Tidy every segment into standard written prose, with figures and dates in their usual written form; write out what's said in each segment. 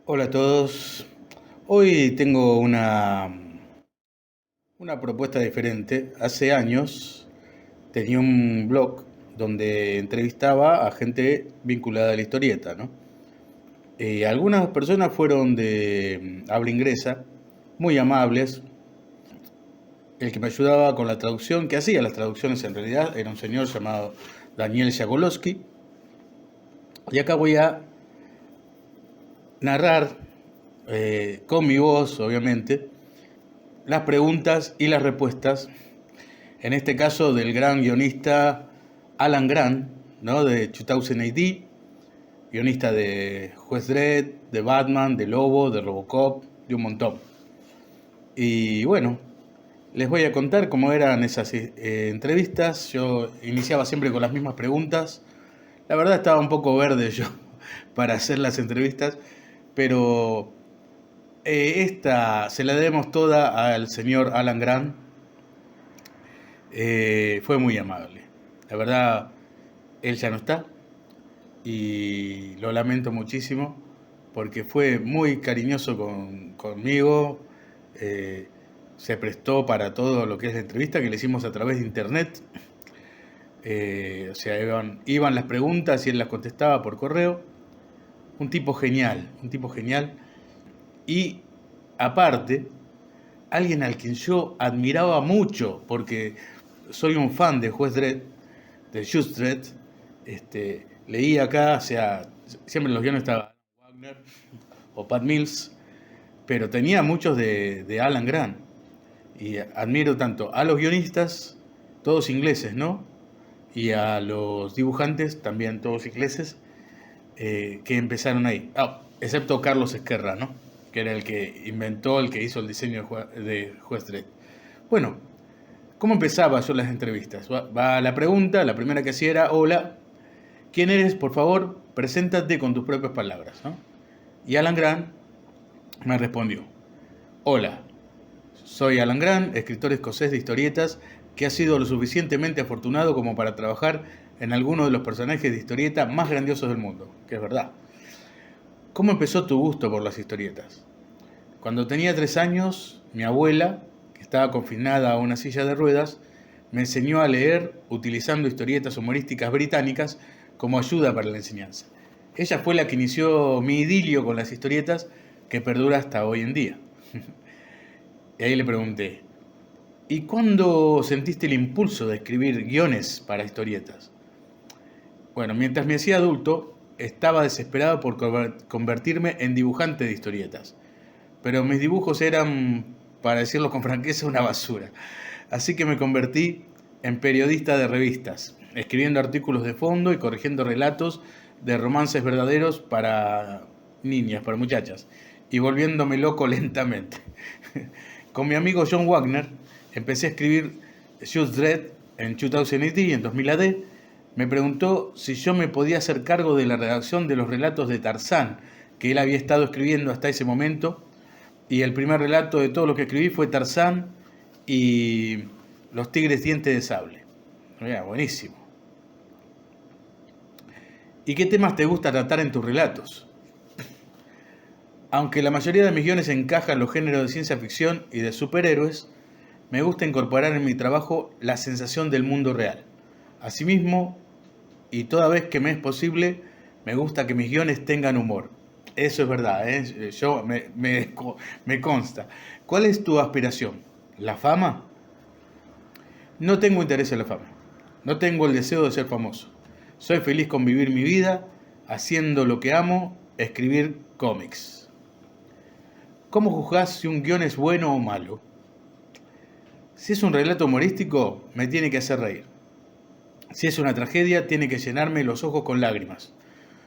Hola a todos. Hoy tengo una propuesta diferente. Hace años tenía un blog donde entrevistaba a gente vinculada a la historieta, ¿no? Algunas personas fueron de habla inglesa, muy amables. El que me ayudaba con la traducción, que hacía las traducciones en realidad, era un señor llamado Daniel Jagolowski. Y acá voy a narrar, con mi voz, obviamente, las preguntas y las respuestas, en este caso del gran guionista Alan Grant, ¿no? De 2000 AD, guionista de Juez Dredd, de Batman, de Lobo, de Robocop, de un montón. Y bueno, les voy a contar cómo eran esas entrevistas. Yo iniciaba siempre con las mismas preguntas. La verdad estaba un poco verde yo para hacer las entrevistas, pero esta se la debemos toda al señor Alan Grant. Fue muy amable. La verdad, él ya no está y lo lamento muchísimo porque fue muy cariñoso conmigo. eh, Se prestó para todo lo que es la entrevista que le hicimos a través de internet. O sea, iban las preguntas y él las contestaba por correo. Un tipo genial, un tipo genial. Y aparte, alguien al quien yo admiraba mucho, porque soy un fan de Juez Dredd, de Just Dredd. Leí acá, o sea, siempre en los guiones estaba Wagner o Pat Mills, pero tenía muchos de Alan Grant. Y admiro tanto a los guionistas, todos ingleses, ¿no? Y a los dibujantes, también todos ingleses, que empezaron ahí. Excepto Carlos Esquerra, ¿no? Que era el que inventó, el que hizo el diseño de Juez Dredd. Bueno, ¿cómo empezaba yo las entrevistas? Va la pregunta, la primera que hacía era: hola, ¿quién eres? Por favor, preséntate con tus propias palabras, ¿no? Y Alan Grant me respondió: hola, soy Alan Grant, escritor escocés de historietas que ha sido lo suficientemente afortunado como para trabajar en alguno de los personajes de historieta más grandiosos del mundo, que es verdad. ¿Cómo empezó tu gusto por las historietas? Cuando tenía 3 años, mi abuela, que estaba confinada a una silla de ruedas, me enseñó a leer utilizando historietas humorísticas británicas como ayuda para la enseñanza. Ella fue la que inició mi idilio con las historietas, que perdura hasta hoy en día. Y ahí le pregunté: ¿y cuándo sentiste el impulso de escribir guiones para historietas? Bueno, mientras me hacía adulto, estaba desesperado por convertirme en dibujante de historietas. Pero mis dibujos eran, para decirlo con franqueza, una basura. Así que me convertí en periodista de revistas, escribiendo artículos de fondo y corrigiendo relatos de romances verdaderos para niñas, para muchachas, y volviéndome loco lentamente. Con mi amigo John Wagner empecé a escribir Just Dredd en 2080 y en 2000 AD. Me preguntó si yo me podía hacer cargo de la redacción de los relatos de Tarzán que él había estado escribiendo hasta ese momento. Y el primer relato de todo lo que escribí fue Tarzán y los tigres dientes de sable. Mira, buenísimo. ¿Y qué temas te gusta tratar en tus relatos? Aunque la mayoría de mis guiones encajan en los géneros de ciencia ficción y de superhéroes, me gusta incorporar en mi trabajo la sensación del mundo real. Asimismo, y toda vez que me es posible, me gusta que mis guiones tengan humor. Eso es verdad, ¿eh? Me consta. ¿Cuál es tu aspiración? ¿La fama? No tengo interés en la fama. No tengo el deseo de ser famoso. Soy feliz con vivir mi vida, haciendo lo que amo, escribir cómics. ¿Cómo juzgás si un guión es bueno o malo? Si es un relato humorístico, me tiene que hacer reír. Si es una tragedia, tiene que llenarme los ojos con lágrimas.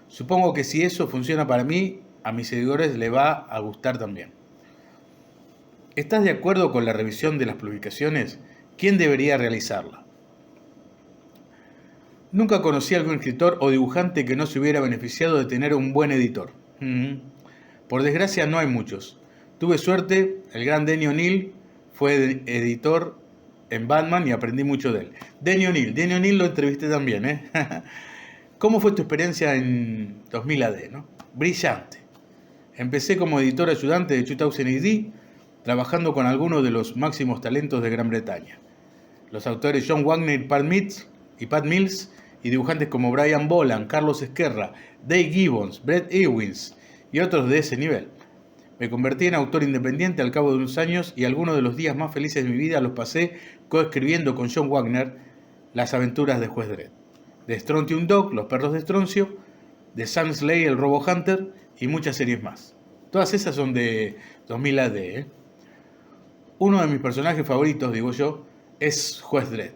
Supongo que si eso funciona para mí, a mis seguidores le va a gustar también. ¿Estás de acuerdo con la revisión de las publicaciones? ¿Quién debería realizarla? Nunca conocí a algún escritor o dibujante que no se hubiera beneficiado de tener un buen editor. Por desgracia no hay muchos. Tuve suerte, el gran Denny O'Neil fue editor en Batman y aprendí mucho de él. Denny O'Neil lo entrevisté también, ¿eh? ¿Cómo fue tu experiencia en 2000 AD, no? Brillante. Empecé como editor ayudante de 2000 AD, trabajando con algunos de los máximos talentos de Gran Bretaña. Los autores John Wagner y Pat Mills, y dibujantes como Brian Boland, Carlos Ezquerra, Dave Gibbons, Brett Ewins y otros de ese nivel. Me convertí en autor independiente al cabo de unos años y algunos de los días más felices de mi vida los pasé coescribiendo con John Wagner las aventuras de Juez Dredd, de Strontium Dog, Los Perros de Stroncio, de Sam Slay, el Robo Hunter y muchas series más. Todas esas son de 2000 AD. Uno de mis personajes favoritos, digo yo, es Juez Dredd.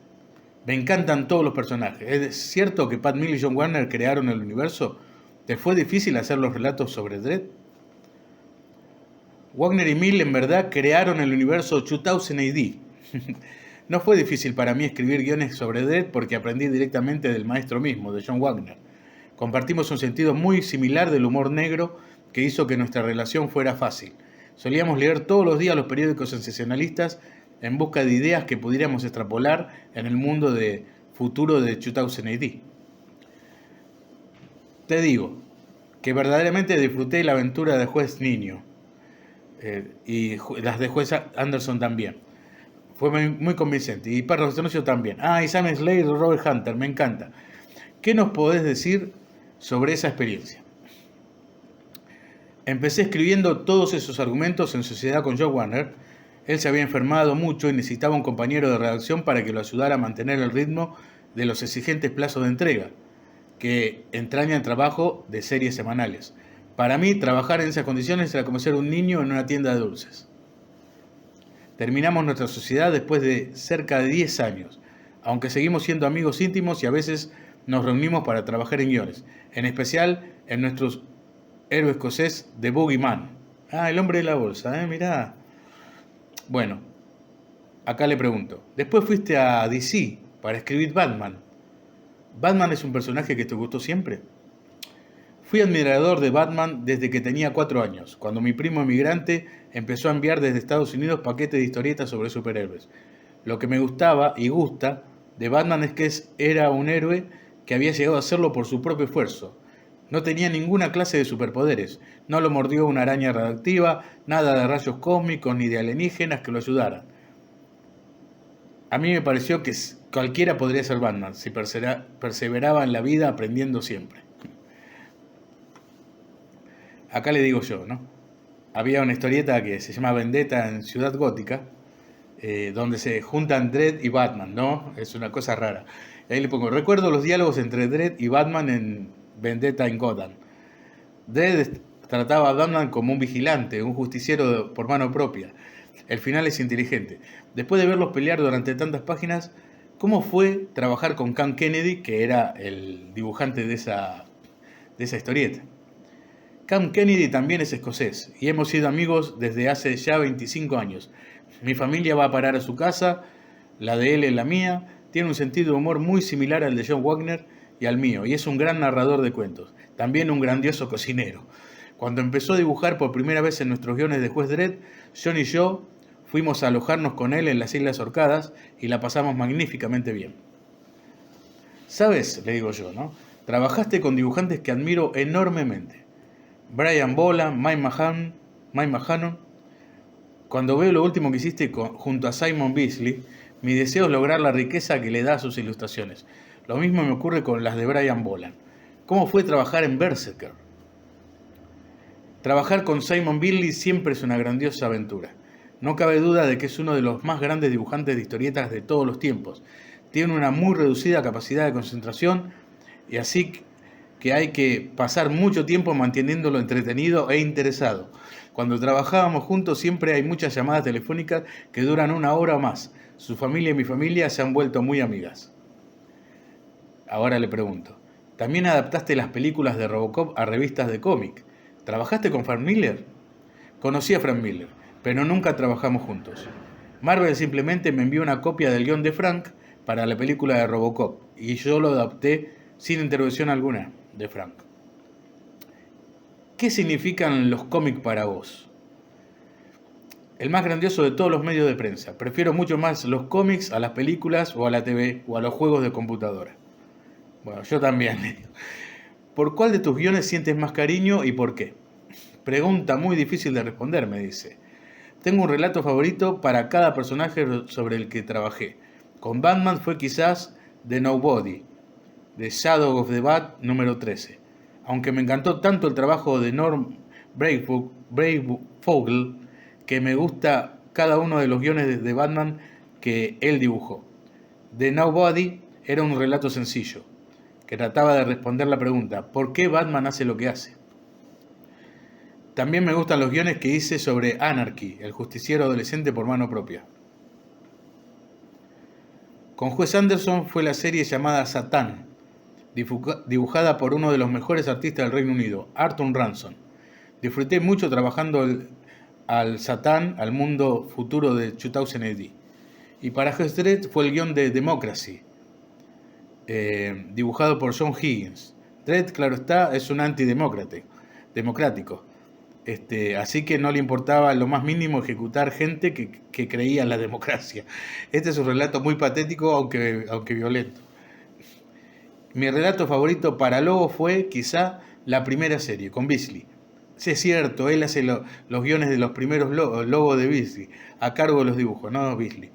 Me encantan todos los personajes. ¿Es cierto que Pat Mills y John Wagner crearon el universo? ¿Te fue difícil hacer los relatos sobre Dredd? Wagner y Mills en verdad crearon el universo 2000 AD. No fue difícil para mí escribir guiones sobre Dredd porque aprendí directamente del maestro mismo, de John Wagner. Compartimos un sentido muy similar del humor negro que hizo que nuestra relación fuera fácil. Solíamos leer todos los días los periódicos sensacionalistas en busca de ideas que pudiéramos extrapolar en el mundo de futuro de 2000 AD. Te digo que verdaderamente disfruté la aventura de Juez Niño y las de Juez Anderson también. Fue muy convincente. Y Perros de Stroncio también. Y Sam Slade y Robert Hunter, me encanta. ¿Qué nos podés decir sobre esa experiencia? Empecé escribiendo todos esos argumentos en sociedad con John Wagner. Él se había enfermado mucho y necesitaba un compañero de redacción para que lo ayudara a mantener el ritmo de los exigentes plazos de entrega, que entrañan trabajo de series semanales. Para mí, trabajar en esas condiciones era como ser un niño en una tienda de dulces. Terminamos nuestra sociedad después de cerca de 10 años, aunque seguimos siendo amigos íntimos y a veces nos reunimos para trabajar en guiones, en especial en nuestro héroe escocés The Boogeyman. El hombre de la bolsa, mirá. Bueno, acá le pregunto, después fuiste a DC para escribir Batman. ¿Batman es un personaje que te gustó siempre? Fui admirador de Batman desde que tenía 4 años, cuando mi primo emigrante empezó a enviar desde Estados Unidos paquetes de historietas sobre superhéroes. Lo que me gustaba y gusta de Batman es que era un héroe que había llegado a hacerlo por su propio esfuerzo. No tenía ninguna clase de superpoderes, no lo mordió una araña radioactiva, nada de rayos cósmicos ni de alienígenas que lo ayudaran. A mí me pareció que cualquiera podría ser Batman si perseveraba en la vida aprendiendo siempre. Acá le digo yo, ¿no? Había una historieta que se llama Vendetta en Ciudad Gótica, donde se juntan Dredd y Batman, ¿no? Es una cosa rara. Y ahí le pongo, recuerdo los diálogos entre Dredd y Batman en Vendetta en Gotham. Dredd trataba a Batman como un vigilante, un justiciero por mano propia. El final es inteligente. Después de verlos pelear durante tantas páginas, ¿cómo fue trabajar con Cam Kennedy, que era el dibujante de esa historieta? Cam Kennedy también es escocés y hemos sido amigos desde hace ya 25 años. Mi familia va a parar a su casa, la de él es la mía, tiene un sentido de humor muy similar al de John Wagner y al mío, y es un gran narrador de cuentos, también un grandioso cocinero. Cuando empezó a dibujar por primera vez en nuestros guiones de Juez Dredd, John y yo fuimos a alojarnos con él en las Islas Orcadas y la pasamos magníficamente bien. ¿Sabes? Le digo yo, ¿no? Trabajaste con dibujantes que admiro enormemente. Brian Boland, Mike Mahanon. Cuando veo lo último que hiciste junto a Simon Bisley, mi deseo es lograr la riqueza que le da a sus ilustraciones. Lo mismo me ocurre con las de Brian Boland. ¿Cómo fue trabajar en Berserker? Trabajar con Simon Bisley siempre es una grandiosa aventura. No cabe duda de que es uno de los más grandes dibujantes de historietas de todos los tiempos. Tiene una muy reducida capacidad de concentración y así que hay que pasar mucho tiempo manteniéndolo entretenido e interesado. Cuando trabajábamos juntos siempre hay muchas llamadas telefónicas que duran 1 hora o más. Su familia y mi familia se han vuelto muy amigas. Ahora le pregunto, ¿también adaptaste las películas de Robocop a revistas de cómic? ¿Trabajaste con Frank Miller? Conocí a Frank Miller, pero nunca trabajamos juntos. Marvel simplemente me envió una copia del guión de Frank para la película de Robocop y yo lo adapté sin intervención alguna de Frank. ¿Qué significan los cómics para vos? El más grandioso de todos los medios de prensa. Prefiero mucho más los cómics a las películas o a la TV o a los juegos de computadora. Bueno, yo también. ¿Por cuál de tus guiones sientes más cariño y por qué? Pregunta muy difícil de responder, me dice. Tengo un relato favorito para cada personaje sobre el que trabajé. Con Batman fue quizás The Nobody, de Shadow of the Bat número 13. Aunque me encantó tanto el trabajo de Norm Breyfogle, que me gusta cada uno de los guiones de Batman que él dibujó. The Nobody era un relato sencillo, que trataba de responder la pregunta, ¿por qué Batman hace lo que hace? También me gustan los guiones que hice sobre Anarchy, el justiciero adolescente por mano propia. Con Wes Anderson fue la serie llamada Satán, dibujada por uno de los mejores artistas del Reino Unido, Arthur Ranson. Disfruté mucho trabajando al Satán, al mundo futuro de 2000 AD. Y para Heath Dredd fue el guión de Democracy, dibujado por John Higgins. Dredd, claro está, es un democrático. Así que no le importaba lo más mínimo ejecutar gente que creía en la democracia. Este es un relato muy patético, aunque violento. Mi relato favorito para Lobo fue quizá la primera serie, con Beasley. Sí, es cierto, él hace los guiones de los primeros Lobos de Beasley, a cargo de los dibujos, no Beasley.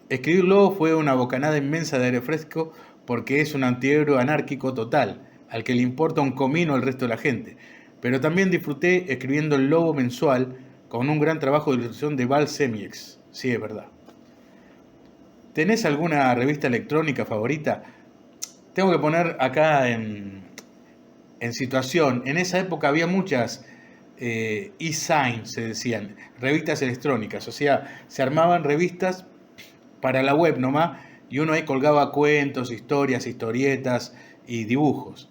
Escribir Lobo fue una bocanada inmensa de aire fresco porque es un antihéroe anárquico total, al que le importa un comino al resto de la gente. Pero también disfruté escribiendo el Lobo mensual con un gran trabajo de ilustración de Val Semiex. Sí, es verdad. ¿Tenés alguna revista electrónica favorita? Tengo que poner acá en situación. En esa época había muchas e-sign, se decían, revistas electrónicas. O sea, se armaban revistas para la web nomás y uno ahí colgaba cuentos, historias, historietas y dibujos.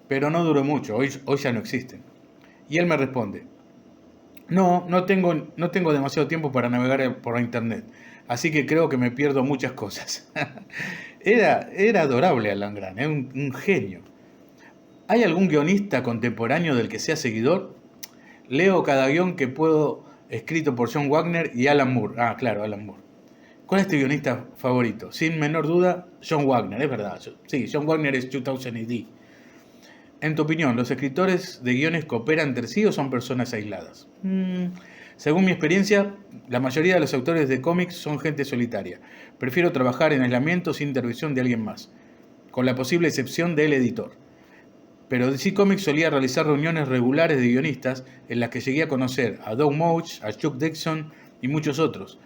Pero no duró mucho, hoy ya no existen. Y él me responde, no tengo demasiado tiempo para navegar por internet, así que creo que me pierdo muchas cosas. Era adorable Alan Grant, un genio. ¿Hay algún guionista contemporáneo del que sea seguidor? Leo cada guión que puedo, escrito por John Wagner y Alan Moore. Ah, claro, Alan Moore. ¿Cuál es tu guionista favorito? Sin menor duda, John Wagner, es verdad. Sí, John Wagner es 2000 AD. En tu opinión, ¿los escritores de guiones cooperan entre sí o son personas aisladas? Según mi experiencia, la mayoría de los autores de cómics son gente solitaria. Prefiero trabajar en aislamiento sin intervención de alguien más, con la posible excepción del editor. Pero DC Comics solía realizar reuniones regulares de guionistas en las que llegué a conocer a Doug Moach, a Chuck Dixon y muchos otros.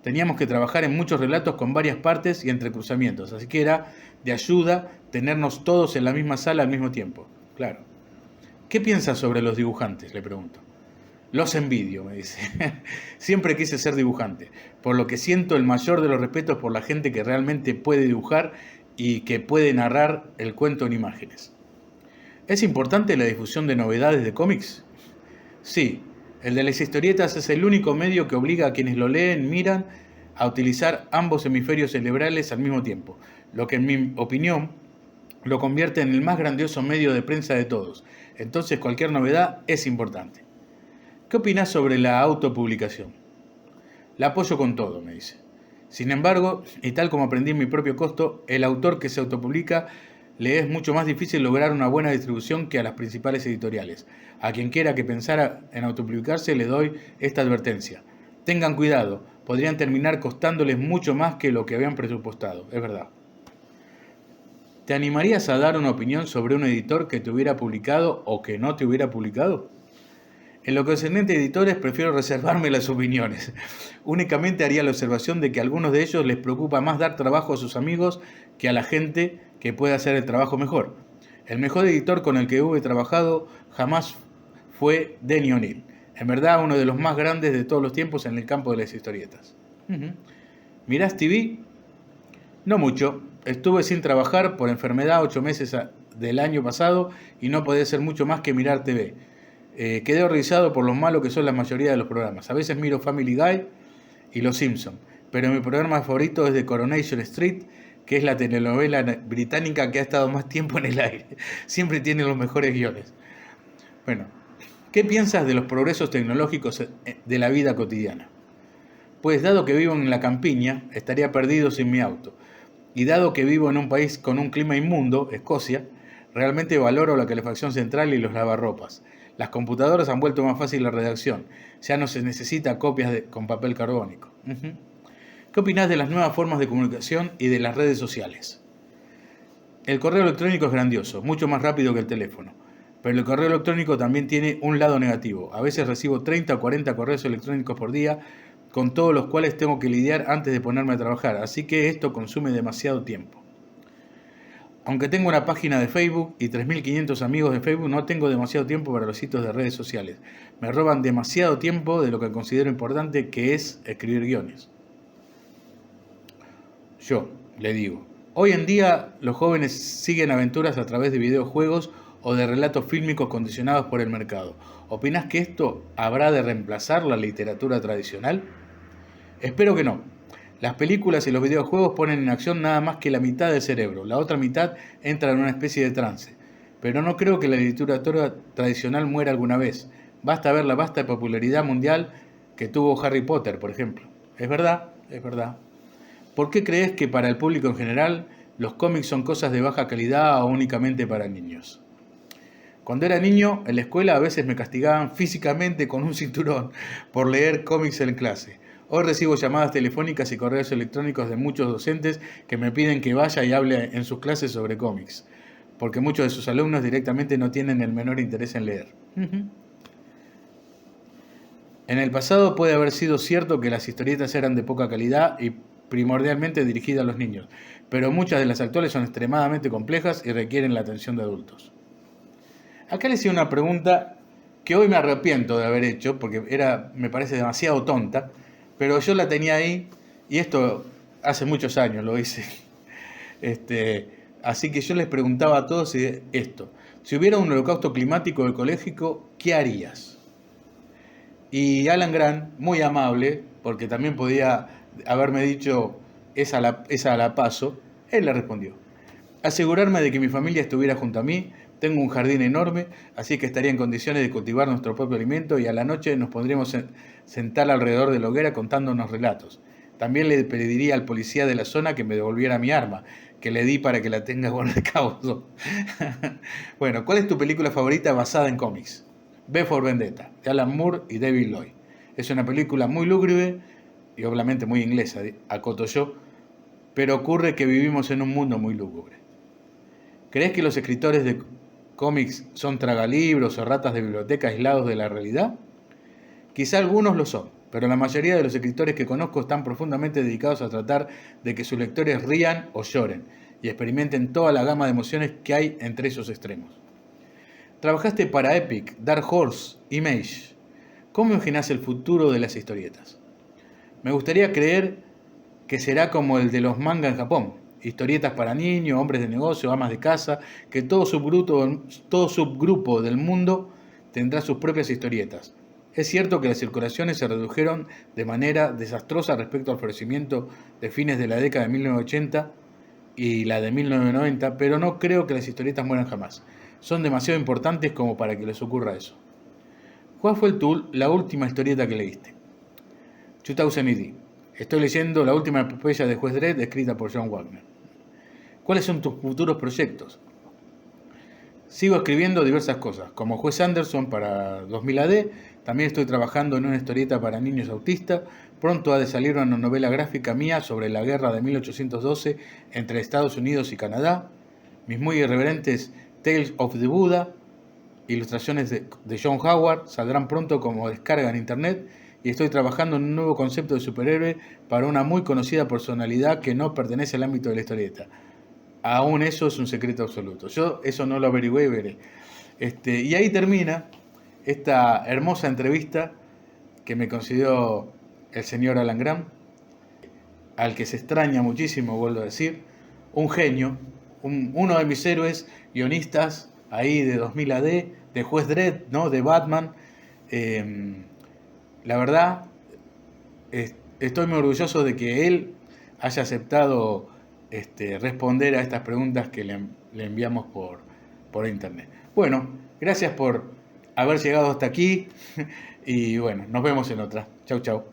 Teníamos que trabajar en muchos relatos con varias partes y entrecruzamientos, así que era de ayuda tenernos todos en la misma sala al mismo tiempo. Claro. ¿Qué piensas sobre los dibujantes?, le pregunto. Los envidio, me dice. Siempre quise ser dibujante, por lo que siento el mayor de los respetos por la gente que realmente puede dibujar y que puede narrar el cuento en imágenes. ¿Es importante la difusión de novedades de cómics? Sí, el de las historietas es el único medio que obliga a quienes lo leen, miran, a utilizar ambos hemisferios cerebrales al mismo tiempo, lo que en mi opinión lo convierte en el más grandioso medio de prensa de todos. Entonces cualquier novedad es importante. ¿Qué opinás sobre la autopublicación? La apoyo con todo, me dice. Sin embargo, y tal como aprendí en mi propio costo, el autor que se autopublica le es mucho más difícil lograr una buena distribución que a las principales editoriales. A quien quiera que pensara en autopublicarse le doy esta advertencia. Tengan cuidado, podrían terminar costándoles mucho más que lo que habían presupuestado, es verdad. ¿Te animarías a dar una opinión sobre un editor que te hubiera publicado o que no te hubiera publicado? En lo concerniente a editores prefiero reservarme las opiniones. Únicamente haría la observación de que a algunos de ellos les preocupa más dar trabajo a sus amigos que a la gente que puede hacer el trabajo mejor. El mejor editor con el que hube trabajado jamás fue Denny O'Neil. En verdad, uno de los más grandes de todos los tiempos en el campo de las historietas. ¿Mirás TV? No mucho. Estuve sin trabajar por enfermedad 8 meses del año pasado y no podía hacer mucho más que mirar TV. Quedé horrorizado por lo malo que son la mayoría de los programas. A veces miro Family Guy y Los Simpson, pero mi programa favorito es The Coronation Street, que es la telenovela británica que ha estado más tiempo en el aire. Siempre tiene los mejores guiones. Bueno, ¿qué piensas de los progresos tecnológicos de la vida cotidiana? Pues dado que vivo en la campiña, estaría perdido sin mi auto. Y dado que vivo en un país con un clima inmundo, Escocia, realmente valoro la calefacción central y los lavarropas. Las computadoras han vuelto más fácil la redacción. Ya no se necesita copias con papel carbónico. ¿Qué opinás de las nuevas formas de comunicación y de las redes sociales? El correo electrónico es grandioso, mucho más rápido que el teléfono. Pero el correo electrónico también tiene un lado negativo. A veces recibo 30 o 40 correos electrónicos por día, con todos los cuales tengo que lidiar antes de ponerme a trabajar. Así que esto consume demasiado tiempo. Aunque tengo una página de Facebook y 3.500 amigos de Facebook, no tengo demasiado tiempo para los sitios de redes sociales. Me roban demasiado tiempo de lo que considero importante, que es escribir guiones. Yo le digo, hoy en día los jóvenes siguen aventuras a través de videojuegos o de relatos fílmicos condicionados por el mercado. ¿Opinás que esto habrá de reemplazar la literatura tradicional? Espero que no. Las películas y los videojuegos ponen en acción nada más que la mitad del cerebro. La otra mitad entra en una especie de trance. Pero no creo que la literatura tradicional muera alguna vez. Basta ver la vasta popularidad mundial que tuvo Harry Potter, por ejemplo. Es verdad, es verdad. ¿Por qué crees que para el público en general los cómics son cosas de baja calidad o únicamente para niños? Cuando era niño, en la escuela a veces me castigaban físicamente con un cinturón por leer cómics en clase. Hoy recibo llamadas telefónicas y correos electrónicos de muchos docentes que me piden que vaya y hable en sus clases sobre cómics, porque muchos de sus alumnos directamente no tienen el menor interés en leer. En el pasado puede haber sido cierto que las historietas eran de poca calidad y primordialmente dirigidas a los niños, pero muchas de las actuales son extremadamente complejas y requieren la atención de adultos. Acá le hice una pregunta que hoy me arrepiento de haber hecho, porque me parece demasiado tonta, pero yo la tenía ahí, y esto hace muchos años lo hice. Así que yo les preguntaba a todos esto: si hubiera un holocausto climático o ecológico, ¿qué harías? Y Alan Grant, muy amable, porque también podía haberme dicho esa a la paso, él le respondió: asegurarme de que mi familia estuviera junto a mí. Tengo un jardín enorme, así que estaría en condiciones de cultivar nuestro propio alimento y a la noche nos podríamos sentar alrededor de la hoguera contándonos relatos. También le pediría al policía de la zona que me devolviera mi arma, que le di para que la tenga con recaudo. Bueno, ¿cuál es tu película favorita basada en cómics? V for Vendetta, de Alan Moore y David Lloyd. Es una película muy lúgubre y obviamente muy inglesa, acoto yo, pero ocurre que vivimos en un mundo muy lúgubre. ¿Crees que los escritores de cómics son tragalibros o ratas de biblioteca aislados de la realidad? Quizá algunos lo son, pero la mayoría de los escritores que conozco están profundamente dedicados a tratar de que sus lectores rían o lloren y experimenten toda la gama de emociones que hay entre esos extremos. Trabajaste para Epic, Dark Horse, Image. ¿Cómo imaginas el futuro de las historietas? Me gustaría creer que será como el de los manga en Japón. Historietas para niños, hombres de negocio, amas de casa, que todo subgrupo del mundo tendrá sus propias historietas. Es cierto que las circulaciones se redujeron de manera desastrosa respecto al florecimiento de fines de la década de 1980 y la de 1990, pero no creo que las historietas mueran jamás. Son demasiado importantes como para que les ocurra eso. ¿Cuál fue la última historieta que leíste? 2000 AD. Estoy leyendo la última epopeya de Juez Dredd escrita por John Wagner. ¿Cuáles son tus futuros proyectos? Sigo escribiendo diversas cosas, como Juez Anderson para 2000 AD, también estoy trabajando en una historieta para niños autistas, pronto ha de salir una novela gráfica mía sobre la guerra de 1812 entre Estados Unidos y Canadá, mis muy irreverentes Tales of the Buddha, ilustraciones de John Howard, saldrán pronto como descarga en internet, y estoy trabajando en un nuevo concepto de superhéroe para una muy conocida personalidad que no pertenece al ámbito de la historieta. Aún eso es un secreto absoluto. Yo eso no lo averigüé y veré. Y ahí termina esta hermosa entrevista que me concedió el señor Alan Grant, al que se extraña muchísimo, vuelvo a decir, un genio, uno de mis héroes guionistas ahí de 2000 AD, de Juez Dredd, ¿no? De Batman. La verdad, estoy muy orgulloso de que él haya aceptado responder a estas preguntas que le enviamos por internet. Bueno, gracias por haber llegado hasta aquí y bueno, nos vemos en otra. Chau, chau.